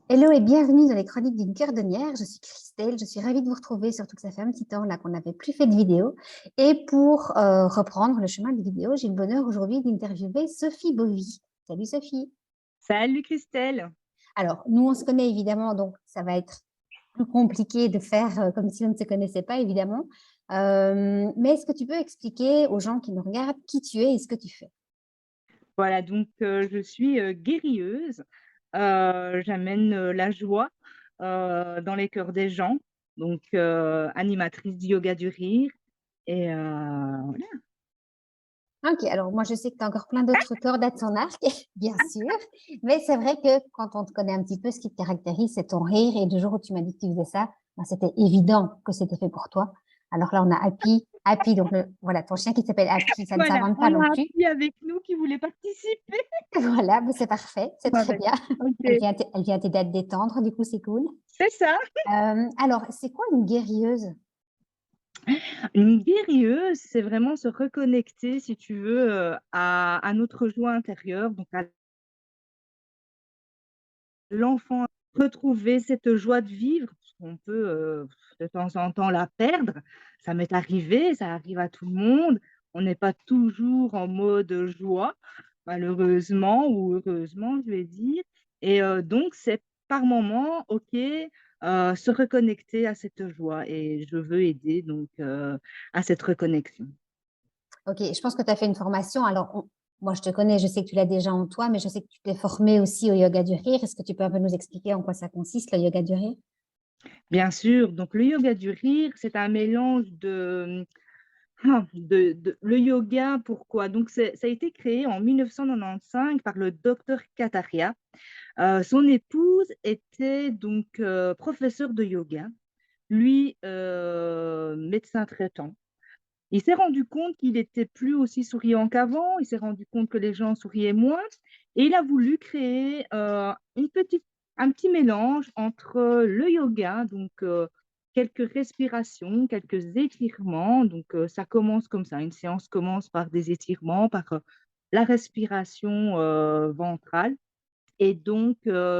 Hello et bienvenue dans les chroniques d'une cordonnière. Je suis Christelle, je suis ravie de vous retrouver, surtout que ça fait un petit temps là qu'on n'avait plus fait de vidéo. Et pour reprendre le chemin des vidéos, j'ai le bonheur aujourd'hui d'interviewer Sophie Bovy. Salut Sophie. Salut Christelle. Alors, nous on se connaît évidemment, donc ça va être plus compliqué de faire comme si on ne se connaissait pas évidemment. Mais est-ce que tu peux expliquer aux gens qui nous regardent qui tu es et ce que tu fais? Voilà, donc je suis guérilleuse. J'amène la joie dans les cœurs des gens. Donc animatrice du yoga du rire. Et voilà. Ok, alors moi je sais que tu as encore plein d'autres cordes à ton arc, bien sûr, mais c'est vrai que quand on te connaît un petit peu, ce qui te caractérise, c'est ton rire, et du jour où tu m'as dit que tu faisais ça, ben, c'était évident que c'était fait pour toi. Alors là, on a Happy, donc voilà, ton chien qui s'appelle Happy, ça ne Voilà, s'invente pas on non a plus. appris avec nous qui voulait participer. Voilà, ben, c'est parfait, c'est très Voilà. bien. Ok, Elle vient t'aider à te détendre, du coup, c'est cool. c'est ça. Alors, c'est quoi une guérilleuse? Une guérilleuse, c'est vraiment se reconnecter, si tu veux, à notre joie intérieure, donc à l'enfant, retrouver cette joie de vivre, parce qu'on peut, de temps en temps la perdre. Ça m'est arrivé, ça arrive à tout le monde. On n'est pas toujours en mode joie, malheureusement ou heureusement, je vais dire. Et donc c'est par moment, OK, se reconnecter à cette joie et je veux aider donc à cette reconnexion. Ok, je pense que tu as fait une formation. Alors, moi, je te connais, je sais que tu l'as déjà en toi, mais je sais que tu t'es formée aussi au yoga du rire. Est-ce que tu peux un peu nous expliquer en quoi ça consiste, le yoga du rire? Bien sûr, donc le yoga du rire, c'est un mélange le yoga, pourquoi? Donc ça a été créé en 1995 par le docteur Kataria. Son épouse était donc professeure de yoga, lui, médecin traitant. Il s'est rendu compte qu'il était plus aussi souriant qu'avant, il s'est rendu compte que les gens souriaient moins et il a voulu créer, un petit mélange entre le yoga, donc quelques respirations, quelques étirements. Donc ça commence comme ça, une séance commence par des étirements, par, la respiration, ventrale et donc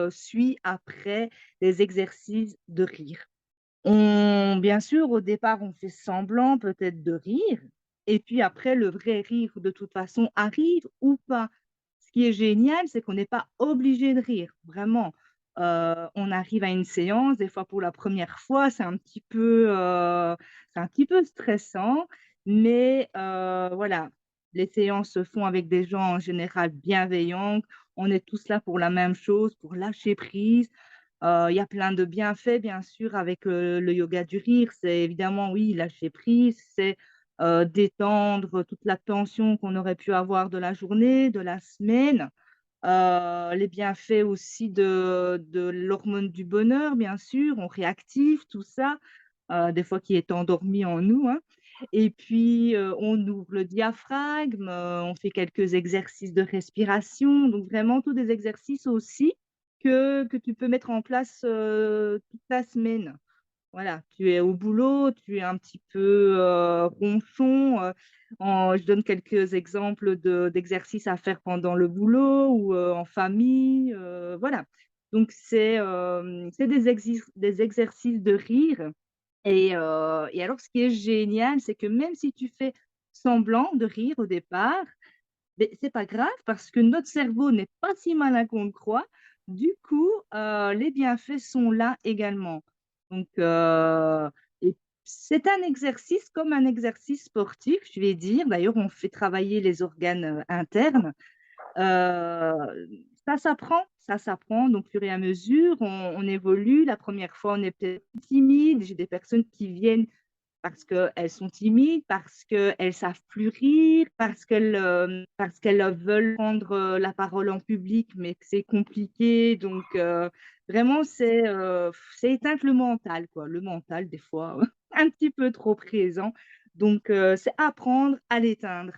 suit après des exercices de rire. Bien sûr, au départ, on fait semblant peut-être de rire et puis après le vrai rire de toute façon arrive ou pas. Ce qui est génial, c'est qu'on n'est pas obligé de rire, vraiment. On arrive à une séance, des fois pour la première fois, c'est un petit peu stressant, mais voilà, les séances se font avec des gens en général bienveillants. On est tous là pour la même chose, pour lâcher prise. Il y a plein de bienfaits, bien sûr, avec, le yoga du rire. C'est évidemment, oui, lâcher prise, c'est, détendre toute la tension qu'on aurait pu avoir de la journée, de la semaine. Les bienfaits aussi de l'hormone du bonheur, bien sûr, on réactive tout ça, des fois qui est endormi en nous, hein. Et puis, on ouvre le diaphragme, on fait quelques exercices de respiration, donc vraiment tous des exercices aussi que tu peux mettre en place, toute la semaine. Voilà, tu es au boulot, tu es un petit peu, ronchon, je donne quelques exemples d'exercices à faire pendant le boulot ou, en famille, voilà. Donc c'est des exercices de rire et alors ce qui est génial, c'est que même si tu fais semblant de rire au départ, beh, c'est pas grave parce que notre cerveau n'est pas si malin qu'on le croit. Du coup, les bienfaits sont là également. Donc et c'est un exercice comme un exercice sportif, je vais dire. D'ailleurs, on fait travailler les organes, internes. Ça s'apprend, donc au fur et à mesure, on évolue. La première fois, on est peut-être timide. J'ai des personnes qui viennent parce qu'elles sont timides, parce qu'elles savent plus rire, parce qu'elles veulent prendre, la parole en public, mais que c'est compliqué. Donc vraiment c'est éteindre le mental, quoi. Le mental, des fois, un petit peu trop présent. Donc c'est apprendre à l'éteindre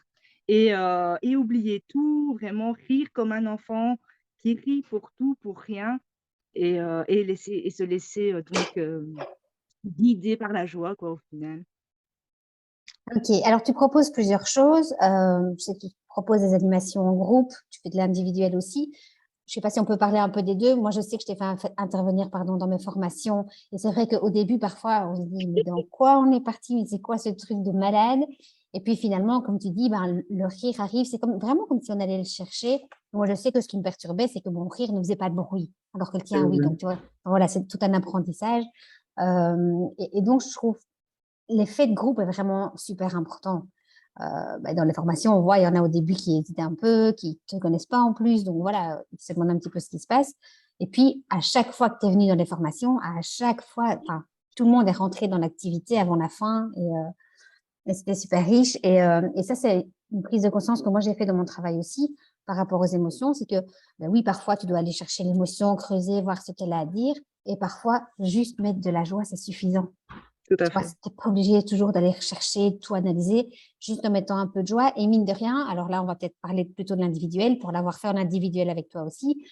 et oublier tout, vraiment rire comme un enfant qui rit pour tout, pour rien et se laisser, guider par la joie, quoi, au final. Ok, alors tu proposes plusieurs choses. Je sais que tu proposes des animations en groupe, tu fais de l'individuel aussi. je ne sais pas si on peut parler un peu des deux. Moi, je sais que je t'ai fait intervenir pardon, dans mes formations. Et c'est vrai qu'au début, parfois, on se dit, mais dans quoi on est parti? Mais c'est quoi ce truc de malade? Et puis finalement, comme tu dis, ben, le rire arrive. C'est comme, vraiment comme si on allait le chercher. Moi, je sais que ce qui me perturbait, c'est que mon rire ne faisait pas de bruit, alors que le tien, oui. Donc, tu vois, voilà, c'est tout un apprentissage. Et donc, je trouve l'effet de groupe est vraiment super important. Dans les formations, on voit, il y en a au début qui hésitent un peu, qui ne te connaissent pas en plus. Donc voilà, ils se demandent un petit peu ce qui se passe. Et puis, à chaque fois que tu es venu dans les formations, à chaque fois, enfin, tout le monde est rentré dans l'activité avant la fin et c'était super riche. Et ça, c'est une prise de conscience que moi, j'ai fait dans mon travail aussi par rapport aux émotions. C'est que, ben oui, parfois, tu dois aller chercher l'émotion, creuser, voir ce qu'elle a à dire. Et parfois, juste mettre de la joie, c'est suffisant. Tout Tu à vois, fait. tu n'es pas obligé toujours d'aller rechercher, tout analyser, juste en mettant un peu de joie. Et mine de rien, alors là, on va peut-être parler plutôt de l'individuel, pour l'avoir fait en individuel avec toi aussi.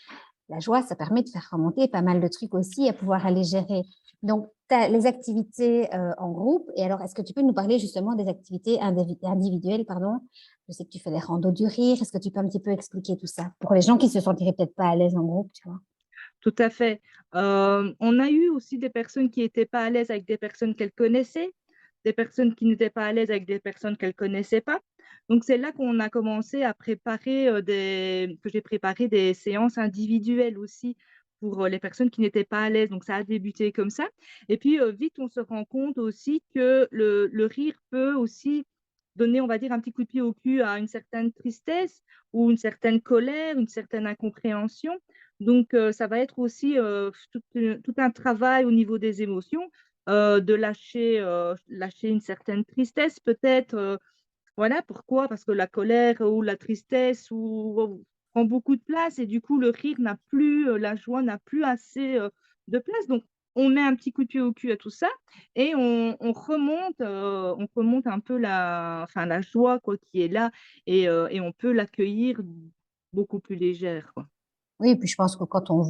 La joie, ça permet de faire remonter pas mal de trucs aussi, à pouvoir aller gérer. Donc, tu as les activités en groupe. Et alors, est-ce que tu peux nous parler justement des activités individuelles, pardon? Je sais que tu fais les randos du rire. Est-ce que tu peux un petit peu expliquer tout ça pour les gens qui se sentiraient peut-être pas à l'aise en groupe, tu vois? Tout à fait. On a eu aussi des personnes qui n'étaient pas à l'aise avec des personnes qu'elles connaissaient, des personnes qui n'étaient pas à l'aise avec des personnes qu'elles ne connaissaient pas. Donc, c'est là qu'on a commencé à préparer que j'ai préparé des séances individuelles aussi pour les personnes qui n'étaient pas à l'aise. Donc, ça a débuté comme ça. Et puis, vite, on se rend compte aussi que le rire peut aussi donner, on va dire, un petit coup de pied au cul à une certaine tristesse ou une certaine colère, une certaine incompréhension. Donc, ça va être aussi tout un travail au niveau des émotions, de lâcher une certaine tristesse peut-être. Voilà, pourquoi? Parce que la colère ou la tristesse prend beaucoup de place et du coup, le rire n'a plus, la joie n'a plus assez de place. Donc, on met un petit coup de pied au cul à tout ça et on remonte un peu la joie quoi, qui est là et on peut l'accueillir beaucoup plus légère, quoi. Oui, et puis je pense que quand on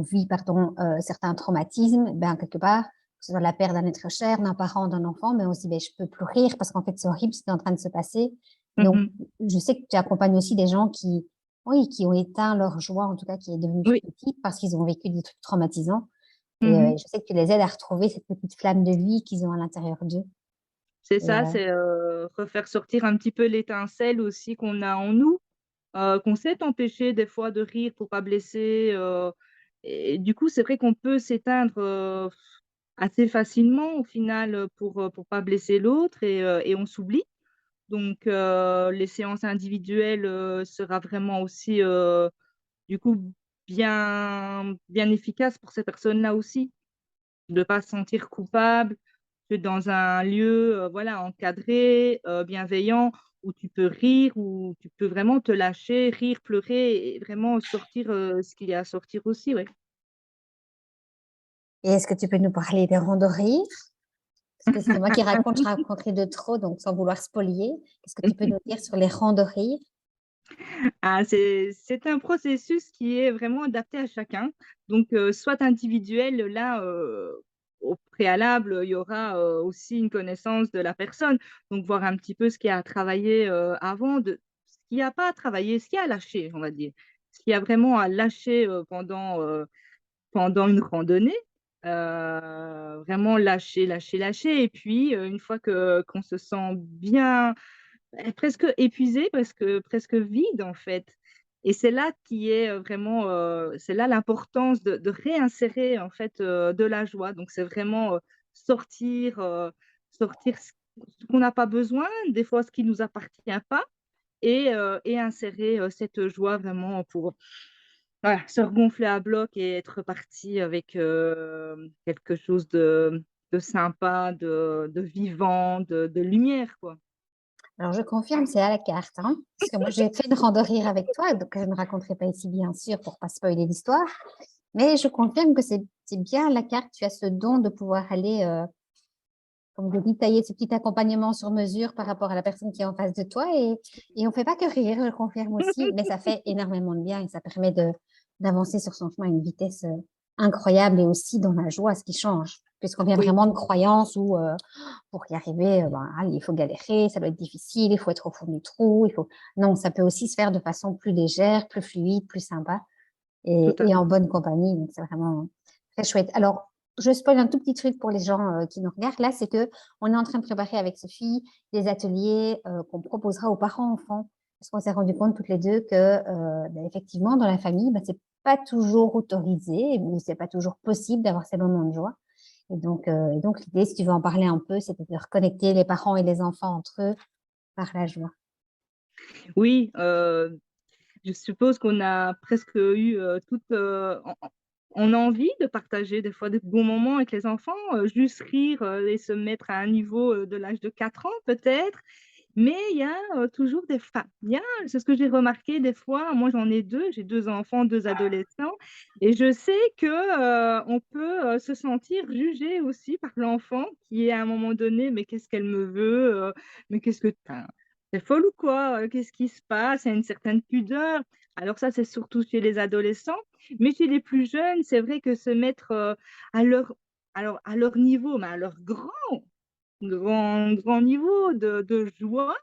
vit pardon, certains traumatismes, ben, quelque part, que ce soit la perte d'un être cher, d'un parent, d'un enfant, mais aussi, ben, je peux plus rire parce qu'en fait, c'est horrible ce qui est en train de se passer. Donc, Mmh. je sais que tu accompagnes aussi des gens qui, oui, qui ont éteint leur joie, en tout cas, qui est devenue Oui. toute petite parce qu'ils ont vécu des trucs traumatisants. Mmh. Je sais que tu les aides à retrouver cette petite flamme de vie qu'ils ont à l'intérieur d'eux. C'est Et, ça, c'est, refaire sortir un petit peu l'étincelle aussi qu'on a en nous, qu'on s'est empêché des fois de rire pour pas blesser, et du coup, c'est vrai qu'on peut s'éteindre, assez facilement au final, pour pas blesser l'autre et on s'oublie. Donc les séances individuelles, sera vraiment aussi, du coup bien efficace pour ces personnes-là aussi. De pas se sentir coupable, que dans un lieu, voilà, encadré, bienveillant, où tu peux rire, où tu peux vraiment te lâcher, rire, pleurer et vraiment sortir, ce qu'il y a à sortir aussi, ouais. et est-ce que tu peux nous parler des ronds de rire? Parce que si c'est moi qui raconte, je raconterai de trop, donc sans vouloir spolier. Qu'est-ce que tu peux nous dire sur les rangs de rire? Ah, c'est un processus qui est vraiment adapté à chacun. Donc, soit individuel, là, au préalable, il y aura, aussi une connaissance de la personne. Donc voir un petit peu ce qu'il y a à travailler, avant de ce qu'il y a pas à travailler, ce qu'il y a à lâcher, on va dire. Ce qu'il y a vraiment à lâcher, pendant une randonnée, vraiment lâcher, lâcher, lâcher et puis, une fois que qu'on se sent bien presque épuisé, presque vide, en fait et c'est là qui est, vraiment, c'est là l'importance de réinsérer, en fait, de la joie. Donc c'est vraiment, sortir ce qu'on n'a pas besoin, des fois ce qui nous appartient pas et insérer, cette joie vraiment pour, voilà, se regonfler à bloc et être reparti avec, quelque chose de sympa, de vivant, de lumière, quoi. Alors, je confirme, c'est à la carte, hein, parce que moi, j'ai fait une rando rire avec toi, donc je ne raconterai pas ici, bien sûr, pour pas spoiler l'histoire. Mais je confirme que c'est bien à la carte. Tu as ce don de pouvoir aller, comme de détailler ce petit accompagnement sur mesure par rapport à la personne qui est en face de toi. Et on ne fait pas que rire, je confirme aussi, mais ça fait énormément de bien et ça permet d'avancer sur son chemin à une vitesse incroyable et aussi dans la joie, ce qui change. Puisqu'on vient Oui. vraiment de croyances où pour y arriver, ben, allez, il faut galérer, ça doit être difficile, il faut être au fond du trou, il faut. Non, ça peut aussi se faire de façon plus légère, plus fluide, plus sympa. tout à et fait. en bonne compagnie. Donc, c'est vraiment très chouette. Alors, je spoil un tout petit truc pour les gens qui nous regardent là, c'est que on est en train de préparer avec Sophie des ateliers qu'on proposera aux parents-enfants. Parce qu'on s'est rendu compte toutes les deux que, effectivement, dans la famille, c'est pas toujours autorisé ou c'est pas toujours possible d'avoir ces moments de joie. Et donc l'idée, si tu veux en parler un peu, c'était de reconnecter les parents et les enfants entre eux par la joie. Oui, je suppose qu'on a presque eu toute on a envie de partager des fois des bons moments avec les enfants, juste rire et se mettre à un niveau de l'âge de 4 ans peut-être. Mais il y a toujours des enfin, il y a c'est ce que j'ai remarqué des fois, moi j'en ai 2, j'ai 2 enfants, 2 adolescents et je sais que, on peut, se sentir jugé aussi par l'enfant qui est à un moment donné: «Mais qu'est-ce qu'elle me veut? Mais qu'est-ce que enfin, tu folle ou quoi? Qu'est-ce qui se passe?» Il y a une certaine pudeur. Alors ça, c'est surtout chez les adolescents, mais chez les plus jeunes, c'est vrai que se mettre, à leur alors à leur niveau, mais à leur grand niveau de joie,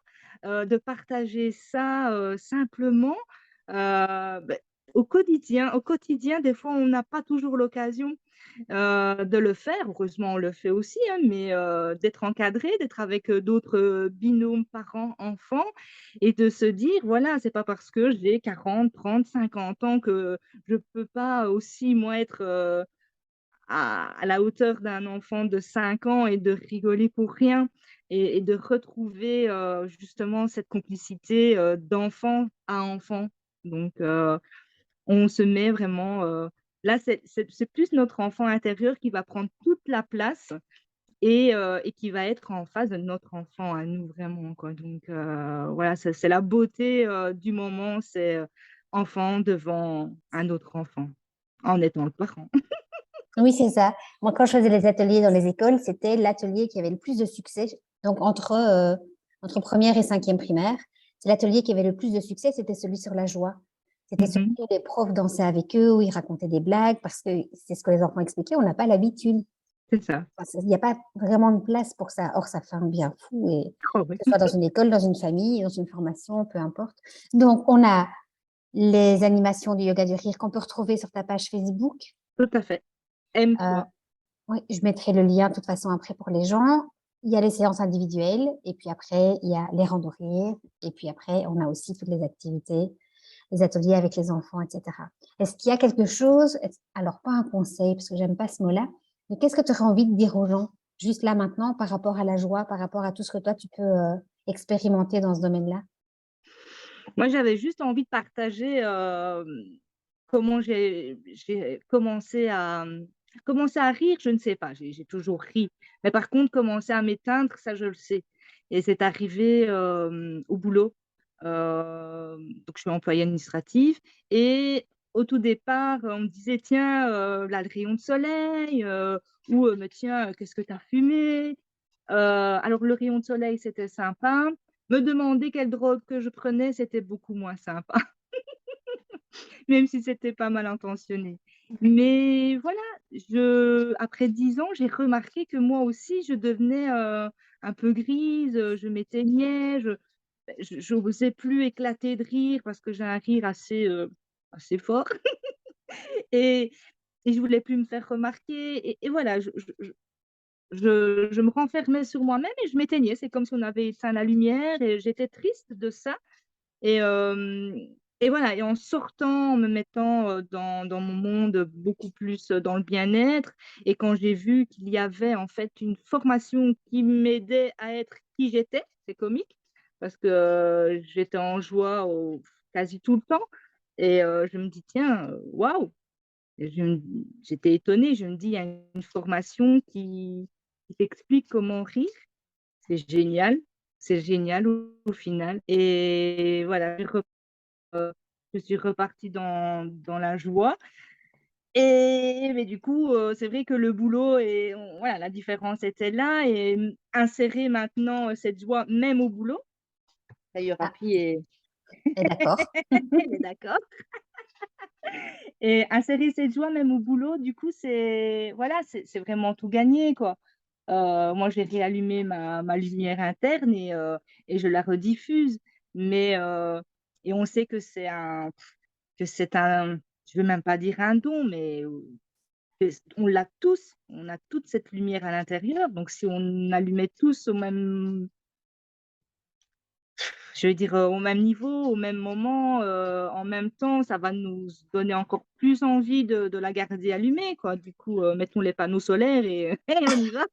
de partager ça, simplement, beh, au quotidien, des fois, on n'a pas toujours l'occasion, de le faire. Heureusement, on le fait aussi, hein, mais d'être encadré, d'être avec, d'autres, binômes parents-enfants et de se dire: «Voilà, c'est pas parce que j'ai 40, 30, 50 ans que je peux pas aussi moi être, à la hauteur d'un enfant de 5 ans et de rigoler pour rien et de retrouver, justement cette complicité, d'enfant à enfant. Donc on se met vraiment, là, c'est plus notre enfant intérieur qui va prendre toute la place et qui va être en face de notre enfant à nous vraiment, quoi. Donc voilà, c'est la beauté, du moment, c'est, enfant devant un autre enfant, en étant le parent. Oui, c'est ça. Moi, quand je faisais les ateliers dans les écoles, c'était l'atelier qui avait le plus de succès. Donc, entre première et cinquième primaire, c'est l'atelier qui avait le plus de succès, c'était celui sur la joie. C'était celui Mmh. où les profs dansaient avec eux, où ils racontaient des blagues, parce que c'est ce que les enfants expliquaient, on n'a pas l'habitude. C'est ça. Enfin, il n'y a pas vraiment de place pour ça. Or, ça fait un bien fou, et Oh oui, que ce soit dans une école, dans une famille, dans une formation, peu importe. Donc, on a les animations du yoga du rire qu'on peut retrouver sur ta page Facebook. tout à fait. Euh, Aime-toi. oui, je mettrai le lien de toute façon après pour les gens. Il y a les séances individuelles, et puis après, il y a les randos rires, et puis après, on a aussi toutes les activités, les ateliers avec les enfants, etc. Est-ce qu'il y a quelque chose, alors pas un conseil, parce que j'aime pas ce mot-là, mais qu'est-ce que tu aurais envie de dire aux gens, juste là maintenant, par rapport à la joie, par rapport à tout ce que toi, tu peux expérimenter dans ce domaine-là? Moi, j'avais juste envie de partager, comment j'ai commencé à rire, je ne sais pas, j'ai toujours ri. Mais par contre, commencer à m'éteindre, ça, je le sais et c'est arrivé, au boulot. Donc je suis employée administrative et au tout départ, on me disait: «Tiens, là, le rayon de soleil», ou «Mais tiens, qu'est-ce que tu as fumé?» Alors le rayon de soleil, c'était sympa. Me demander quelle drogue que je prenais, c'était beaucoup moins sympa, même si c'était pas mal intentionné. Mais voilà, après 10 ans, j'ai remarqué que moi aussi, je devenais, un peu grise, je m'éteignais, j'osais plus éclater de rire parce que j'ai un rire assez fort et je voulais plus me faire remarquer et voilà, je me renfermais sur moi-même et je m'éteignais. C'est comme si on avait éteint la lumière et j'étais triste de ça et voilà et en sortant, en me mettant, dans mon monde beaucoup plus, dans le bien-être et quand j'ai vu qu'il y avait en fait une formation qui m'aidait à être qui j'étais, c'est comique parce que, j'étais en joie au quasi tout le temps et je me dis: «Tiens, waouh!» et j'étais étonnée, je me dis: «Il y a une formation qui t'explique comment rire, c'est génial au final» et voilà, je suis repartie dans la joie et mais du coup, c'est vrai que le boulot et on voilà, la différence était là et insérer maintenant, cette joie même au boulot, d'ailleurs Ah, Happy est et d'accord. elle est d'accord et insérer cette joie même au boulot, du coup, c'est voilà, c'est vraiment tout gagné, quoi. Moi, j'ai réallumé ma lumière interne et je la rediffuse mais et on sait que c'est un je veux même pas dire un don, mais on l'a tous, on a toute cette lumière à l'intérieur. Donc si on allumait tous au même, je veux dire, au même niveau, au même moment, en même temps, ça va nous donner encore plus envie de la garder allumée, quoi. Du coup, mettons les panneaux solaires et et on y va.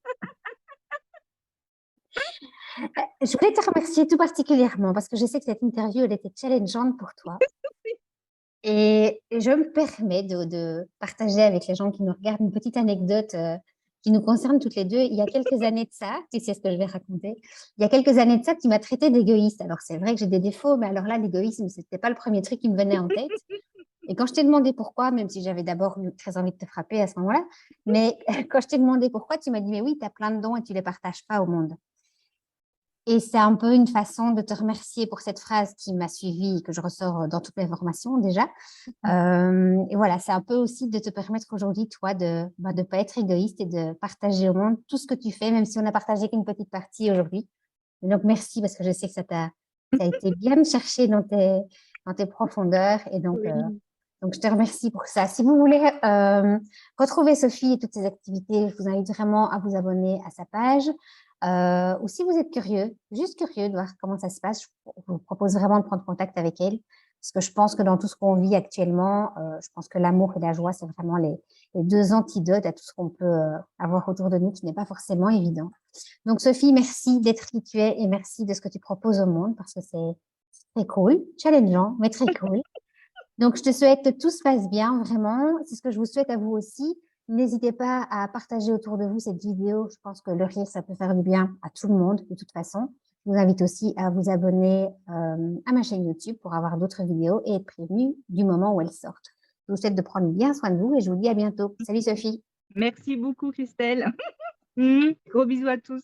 Je voulais te remercier tout particulièrement parce que je sais que cette interview, elle était challengeante pour toi. Et je me permets de partager avec les gens qui nous regardent une petite anecdote qui nous concerne toutes les deux. Il y a quelques années de ça, tu sais ce que je vais raconter, il y a quelques années de ça, tu m'as traité d'égoïste. Alors, c'est vrai que j'ai des défauts, mais alors là, l'égoïsme, c'était pas le premier truc qui me venait en tête. Et quand je t'ai demandé pourquoi, même si j'avais d'abord eu très envie de te frapper à ce moment-là, mais quand je t'ai demandé pourquoi, tu m'as dit, mais oui, tu as plein de dons et tu les partages pas au monde. Et c'est un peu une façon de te remercier pour cette phrase qui m'a suivie, que je ressors dans toutes mes formations déjà. Et voilà, c'est un peu aussi de te permettre aujourd'hui, toi, de ne pas être égoïste et de partager au monde tout ce que tu fais, même si on a partagé qu'une petite partie aujourd'hui. Et donc, merci parce que je sais que ça a été bien cherché dans tes profondeurs. Et Oui. donc, je te remercie pour ça. Si vous voulez retrouver Sophie et toutes ses activités, je vous invite vraiment à vous abonner à sa page. Ou si vous êtes curieux, juste curieux de voir comment ça se passe, je vous propose vraiment de prendre contact avec elle. Parce que je pense que dans tout ce qu'on vit actuellement, je pense que l'amour et la joie, c'est vraiment les deux antidotes à tout ce qu'on peut avoir autour de nous, qui n'est pas forcément évident. Donc, Sophie, merci d'être qui tu es et merci de ce que tu proposes au monde, parce que c'est très cool, challengeant, mais très cool. Donc, je te souhaite que tout se passe bien, vraiment. C'est ce que je vous souhaite à vous aussi. N'hésitez pas à partager autour de vous cette vidéo. Je pense que le rire, ça peut faire du bien à tout le monde, de toute façon. Je vous invite aussi à vous abonner à ma chaîne YouTube pour avoir d'autres vidéos et être prévenu du moment où elles sortent. Je vous souhaite de prendre bien soin de vous et je vous dis à bientôt. Salut Sophie. Merci beaucoup, Christelle. Gros bisous à tous.